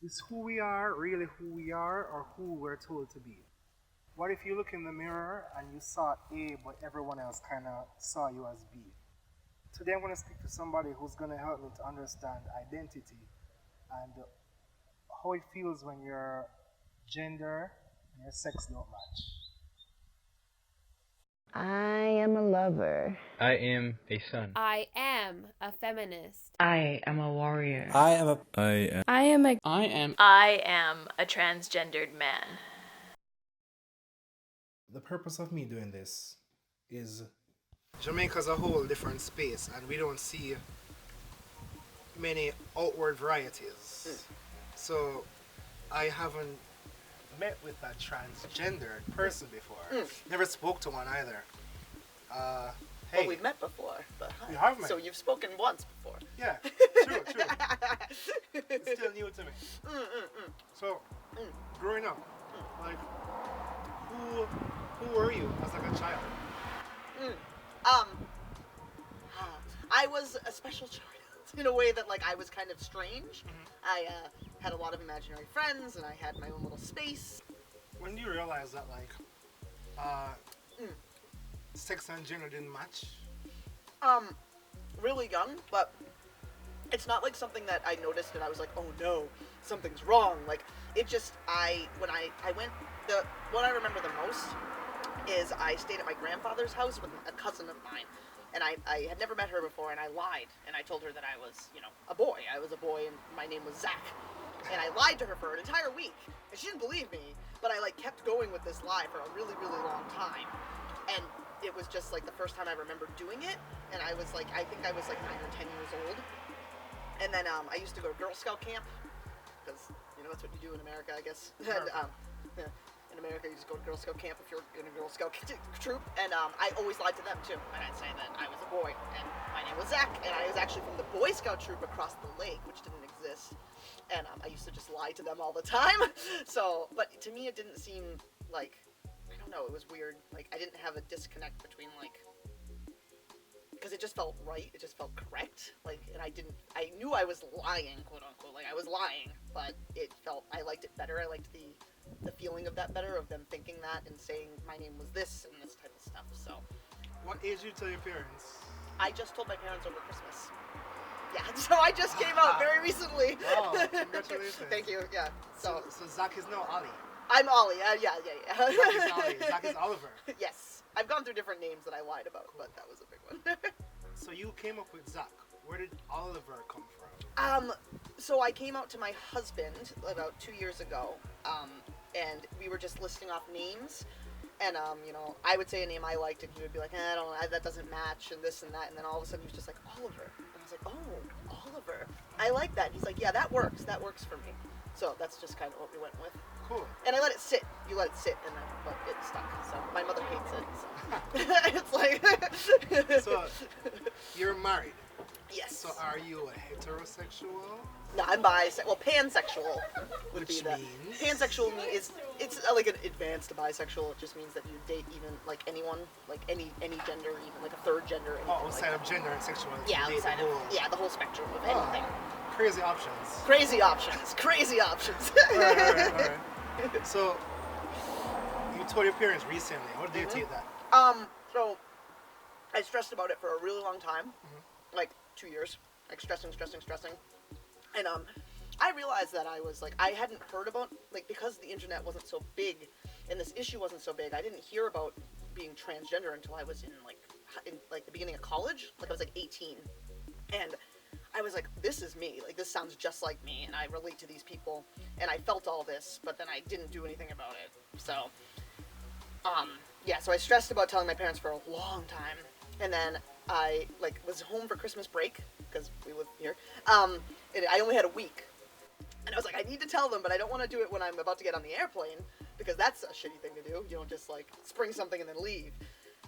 Is who we are really who we are or who we're told to be? What if you look in the mirror and you saw A, but everyone else kind of saw you as B? Today I'm going to speak to somebody who's going to help me to understand identity and how it feels when your gender and your sex don't match. I am a lover. I am a son. I am a feminist. I am a warrior. I am a transgendered man. The purpose of me doing this is Jamaica's a whole different space and we don't see many outward varieties. So I haven't met with a transgendered person before. Never spoke to one either. Hey. Well, we've met before, but hi. We have met. So you've spoken once before. Yeah, true. It's still new to me. So, growing up, like, who were you as like a child? I was a special child in a way that like I was kind of strange. I had a lot of imaginary friends and I had my own little space. When do you realize that like sex and gender didn't match? Really young, but it's not like something that I noticed and I was like, oh no, something's wrong. Like it just when I went, what I remember the most is I stayed at my grandfather's house with a cousin of mine. And I had never met her before, and I lied, and I told her that I was, a boy. I was a boy, and my name was Zach. And I lied to her for an entire week, and she didn't believe me, but I, like, kept going with this lie for a really, really long time. And it was just, like, the first time I remember doing it, and I was, like, I think I was, like, 9 or 10 years old. And then I used to go to Girl Scout camp, because, that's what you do in America, I guess. And, yeah. In America, you just go to Girl Scout camp if you're in a Girl Scout troop, and I always lied to them too, and I'd say that I was a boy, and my name was Zach, and I was actually from the Boy Scout troop across the lake, which didn't exist, and I used to just lie to them all the time, so, but to me it didn't seem like, I don't know, it was weird, like, I didn't have a disconnect between, like, because it just felt right, it just felt correct, like, and I knew I was lying, quote unquote, like, I was lying, but I liked it better, I liked the feeling of that better, of them thinking that and saying my name was this and this type of stuff, so. What age did you tell your parents? I just told my parents over Christmas. Yeah, so I just came out very recently. Oh, congratulations. Thank you, yeah. So Zach is now Ali. I'm Ollie, yeah. Zach is Ali, Zach is Oliver. Yes, I've gone through different names that I lied about, but that was a big one. So you came up with Zach. Where did Oliver come from? So I came out to my husband about 2 years ago, and we were just listing off names, and I would say a name I liked, and he would be like, I don't know, that doesn't match, and this and that, and then all of a sudden he was just like, Oliver, and I was like, oh, Oliver, I like that, and he's like, yeah, that works for me, so that's just kind of what we went with. Cool. And I let it sit, and then, but it stuck, so my mother hates it, so it's like, So, you're married? Yes. So are you a heterosexual? No, I'm bisexual. Well, pansexual would Which be that. means? Pansexual it's like an advanced bisexual. It just means that you date even like anyone, like any gender, even like a third gender. Outside of gender and sexuality. Yeah, outside of the whole spectrum of anything. Crazy options. Crazy options. All right. So you told your parents recently. How did you take that? So I stressed about it for a really long time, like 2 years, like stressing. And I realized that I hadn't heard about, like, because the internet wasn't so big and this issue wasn't so big, I didn't hear about being transgender until I was in the beginning of college. Like I was like 18, and I was like, this is me, like this sounds just like me, and I relate to these people, and I felt all this, but then I didn't do anything about it. So so I stressed about telling my parents for a long time, and then I was home for Christmas break because we live here. And I only had a week, and I was like, I need to tell them, but I don't want to do it when I'm about to get on the airplane because that's a shitty thing to do. You don't just spring something and then leave.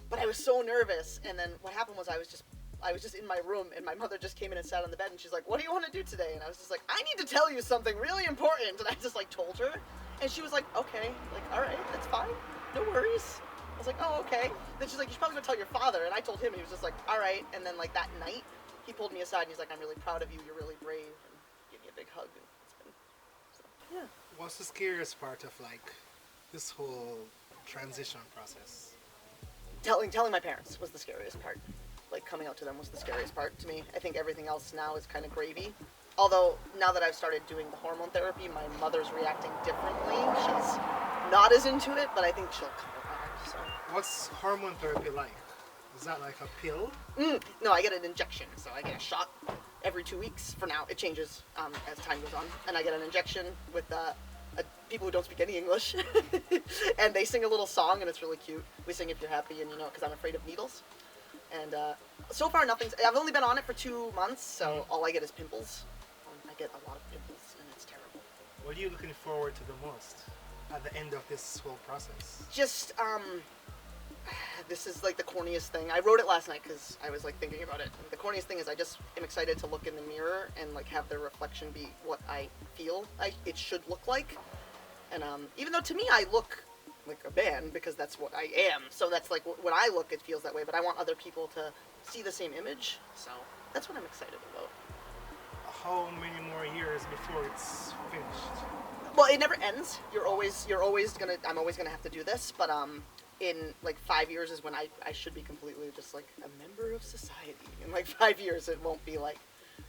But I was so nervous, and then what happened was I was just in my room, and my mother just came in and sat on the bed, and she's like, what do you want to do today? And I was just like, I need to tell you something really important. And I just told her, and she was like, okay, all right, that's fine, no worries. I was like, oh, okay. Then she's like, you should probably go tell your father. And I told him, and he was just like, all right. And then that night, he pulled me aside, and he's like, I'm really proud of you, you're really brave, and gave me a big hug. And it's been, so. What's the scariest part of like this whole transition process? Telling my parents was the scariest part. Like coming out to them was the scariest part to me. I think everything else now is kind of gravy. Although now that I've started doing the hormone therapy, my mother's reacting differently. She's not as into it, but I think she'll come around. So. What's hormone therapy like? Is that like a pill? No, I get an injection. So I get a shot every 2 weeks. For now, it changes as time goes on, and I get an injection with people who don't speak any English, and they sing a little song, and it's really cute. We sing "If You're Happy," and because I'm afraid of needles. And so far, nothing's. I've only been on it for 2 months, so all I get is pimples. I get a lot of pimples, and it's terrible. What are you looking forward to the most at the end of this whole process? Just this is like the corniest thing. I wrote it last night because I was like thinking about it. The corniest thing is I just am excited to look in the mirror and like have the reflection be what I feel it should look like. And even though to me I look like a man because that's what I am. So that's like when I look, it feels that way. But I want other people to see the same image. So that's what I'm excited about. How many more years before it's finished? Well, it never ends. I'm always gonna have to do this. But in like 5 years is when I should be completely just like a member of society. In like 5 years, it won't be like,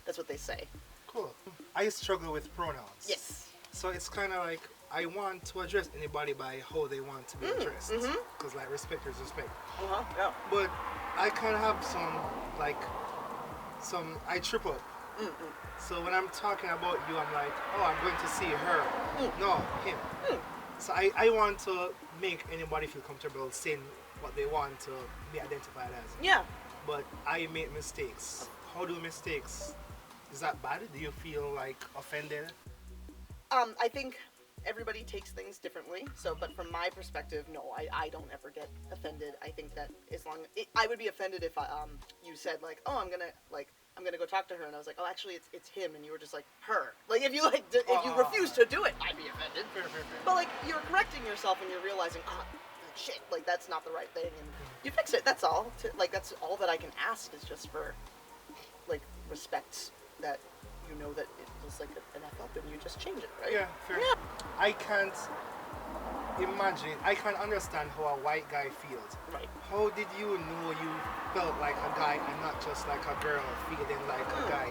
that's what they say. Cool. I struggle with pronouns. Yes. So it's kind of like I want to address anybody by how they want to be addressed. Because like respect is respect. Yeah. But I kind of have I trip up. So when I'm talking about you, I'm like, oh, I'm going to see her. No, him. So I want to make anybody feel comfortable saying what they want to be identified as. Yeah. But I make mistakes. How do mistakes? Is that bad? Do you feel like offended? I think everybody takes things differently. So, but from my perspective, no, I don't ever get offended. I think that I would be offended if you said like, oh, I'm gonna go talk to her, and I was like, oh, actually, it's him, and you were just like, her. Like, if you refuse to do it, I'd be offended. Fair. But like, you're correcting yourself, and you're realizing, shit, like that's not the right thing, and you fix it. That's all. That's all that I can ask is just for, like, respect that you know that it was like an F up, and you just change it, right? Yeah, fair. Yeah. I can't understand how a white guy feels. Right. How did you know you felt like a guy and not just like a girl feeling like a guy?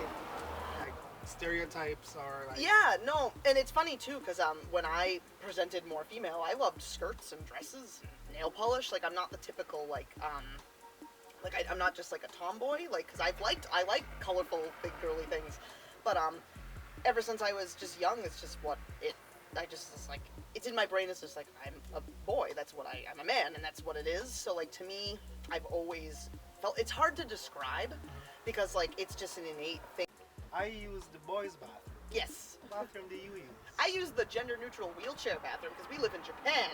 Like stereotypes or like... Yeah, no, and it's funny too, because when I presented more female, I loved skirts and dresses and nail polish. Like, I'm not the typical, I'm not just like a tomboy, like, because I like colorful, big girly things. But ever since I was just young, it's just it's like, it's in my brain, it's just like, I'm a boy, I'm a man, and that's what it is. So like, to me, I've always felt, it's hard to describe, because like, it's just an innate thing. I use the boys' bathroom. Yes. What bathroom do you use? I use the gender-neutral wheelchair bathroom, because we live in Japan.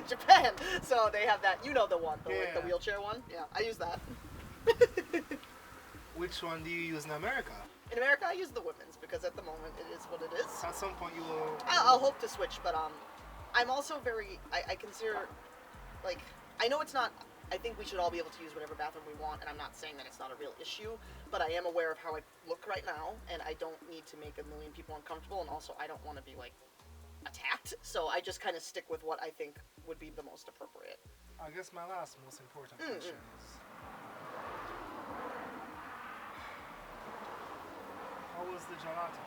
Japan. So they have that, the one, the wheelchair one. Yeah, I use that. Which one do you use in America? In America, I use the women's because at the moment it is what it is. At some point you will... I'll hope to switch, but I'm also very... I consider, like... I know it's not... I think we should all be able to use whatever bathroom we want, and I'm not saying that it's not a real issue, but I am aware of how I look right now, and I don't need to make a million people uncomfortable, and also I don't want to be, like, attacked, so I just kind of stick with what I think would be the most appropriate. I guess my last most important question is... How was the gelato?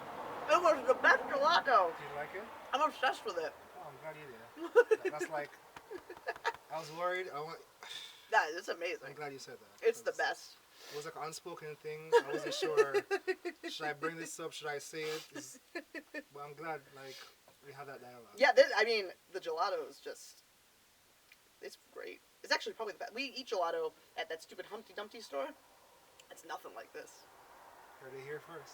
It was the best gelato! Do you like it? I'm obsessed with it. Oh, I'm glad you did. That's like... I was worried. That is amazing. I'm glad you said that. It's the best. It was like an unspoken thing. I wasn't sure. Should I bring this up? Should I say it? But I'm glad, like, we had that dialogue. Yeah, the gelato is just... It's great. It's actually probably the best. We eat gelato at that stupid Humpty Dumpty store. It's nothing like this. Heard it here first.